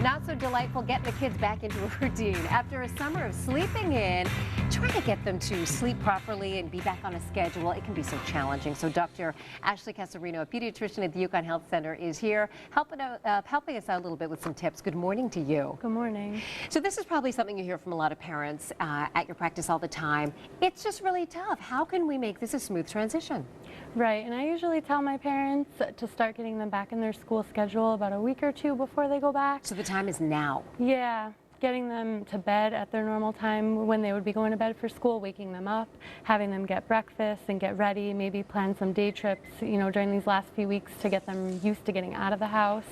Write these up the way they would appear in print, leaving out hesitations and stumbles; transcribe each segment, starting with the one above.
not so delightful getting the kids back into a routine. After a summer of sleeping in, trying to get them to sleep properly and be back on a schedule, it can be so challenging. So Dr. Ashley Casserino, a pediatrician at the UConn Health Center, is here helping us out a little bit with some tips. Good morning to you. Good morning. So this is probably something you hear from a lot of parents at your practice all the time. It's just really tough. How can we make this a smooth transition? Right, and I usually tell my parents to start getting them back in their school schedule about a week or two before they go back. So the time is now. Yeah. Getting them to bed at their normal time when they would be going to bed for school, waking them up, having them get breakfast and get ready, maybe plan some day trips, during these last few weeks to get them used to getting out of the house,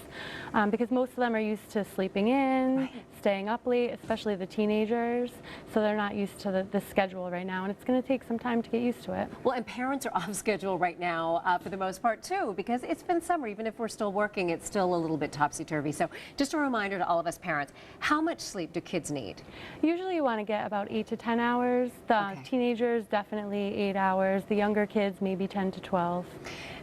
because most of them are used to sleeping in, right, staying up late, especially the teenagers, so they're not used to the schedule right now, and it's going to take some time to get used to it. Well, and parents are off schedule right now for the most part too, because it's been summer. Even if we're still working, it's still a little bit topsy-turvy. So just a reminder to all of us parents, how much sleep do kids need? Usually you want to get about 8 to 10 hours. The teenagers, definitely 8 hours. The younger kids, maybe 10 to 12.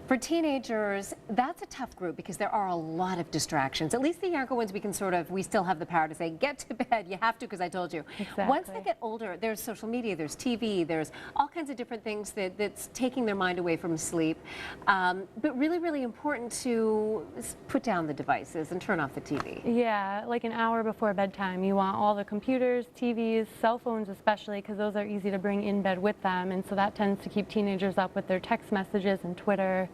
For teenagers, that's a tough group because there are a lot of distractions. At least the younger ones, we still have the power to say, get to bed, you have to, because I told you. Exactly. Once they get older, there's social media, there's TV, there's all kinds of different things that's taking their mind away from sleep. But really, really important to put down the devices and turn off the TV. Yeah, like an hour before bedtime. You want all the computers, TVs, cell phones especially, because those are easy to bring in bed with them, and so that tends to keep teenagers up with their text messages and Twitter.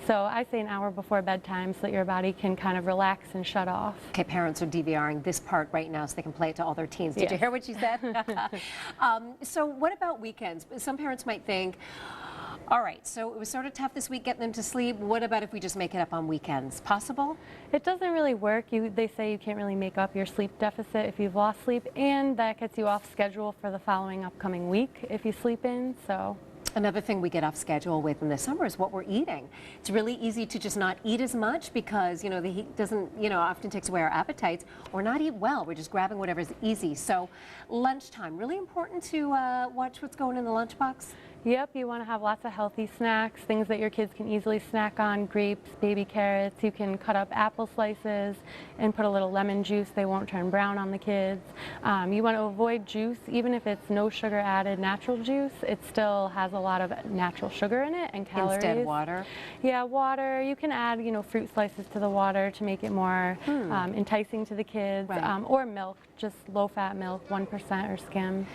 So I say an hour before bedtime so that your body can kind of relax and shut off. Okay, parents are DVRing this part right now so they can play it to all their teens. Did you hear what she said? So what about weekends? Some parents might think, all right, so it was sort of tough this week getting them to sleep. What about if we just make it up on weekends? Possible? It doesn't really work. They say you can't really make up your sleep deficit if you've lost sleep, and that gets you off schedule for the following upcoming week if you sleep in. So. Another thing we get off schedule with in the summer is what we're eating. It's really easy to just not eat as much because, the heat doesn't, often takes away our appetites, or not eat well. We're just grabbing whatever's easy. So lunchtime, really important to watch what's going in the lunchbox. Yep, you want to have lots of healthy snacks, things that your kids can easily snack on, grapes, baby carrots. You can cut up apple slices and put a little lemon juice. They won't turn brown on the kids. You want to avoid juice, even if it's no sugar added natural juice. It still has a lot of natural sugar in it and calories. Instead water? Yeah, water. You can add, fruit slices to the water to make it more enticing to the kids, right, or milk, just low-fat milk, 1% or skim.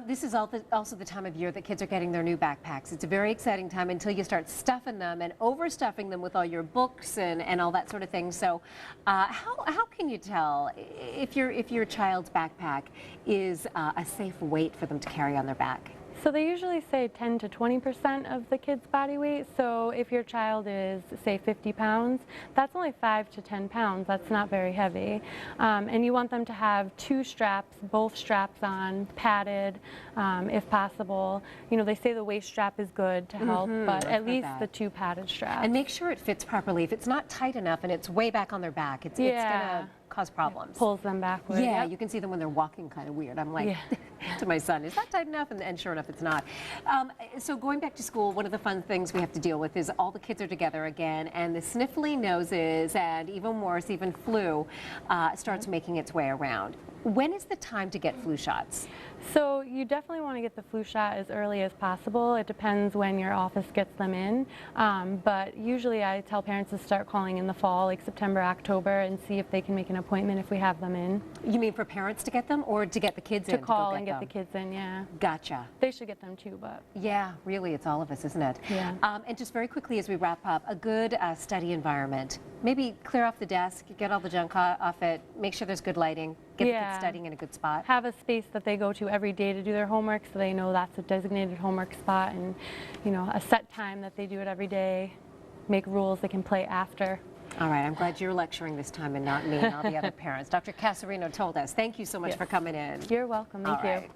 This is also the time of year that kids are getting their new backpacks. It's a very exciting time until you start stuffing them and overstuffing them with all your books and all that sort of thing. So how can you tell if your child's backpack is a safe weight for them to carry on their back? So they usually say 10 to 20% of the kid's body weight. So if your child is, say, 50 pounds, that's only 5 to 10 pounds. That's not very heavy. And you want them to have 2 straps, both straps on, padded, if possible. They say the waist strap is good to help, but at least the 2 padded straps. And make sure it fits properly. If it's not tight enough and it's way back on their back, it's going to cause problems. It pulls them backward. Yeah, you can see them when they're walking kind of weird. I'm like, to my son, is that tight enough? And sure enough, it's not. So going back to school, one of the fun things we have to deal with is all the kids are together again, and the sniffly noses and even worse, even flu starts making its way around. When is the time to get flu shots? So you definitely want to get the flu shot as early as possible. It depends when your office gets them in. But usually I tell parents to start calling in the fall, like September, October, and see if they can make an appointment if we have them in. You mean for parents to get them or to get the kids in? To call and get the kids in, yeah. Gotcha. They should get them too, but. Yeah, really, it's all of us, isn't it? Yeah. And just very quickly as we wrap up, a good study environment. Maybe clear off the desk, get all the junk off it, make sure there's good lighting, get the kids studying in a good spot. Have a space that they go to every day to do their homework so they know that's a designated homework spot, and a set time that they do it every day. Make rules they can play after. All right, I'm glad you're lecturing this time and not me and all the other parents. Dr. Casserino told us. Thank you so much for coming in. You're welcome. Thank you.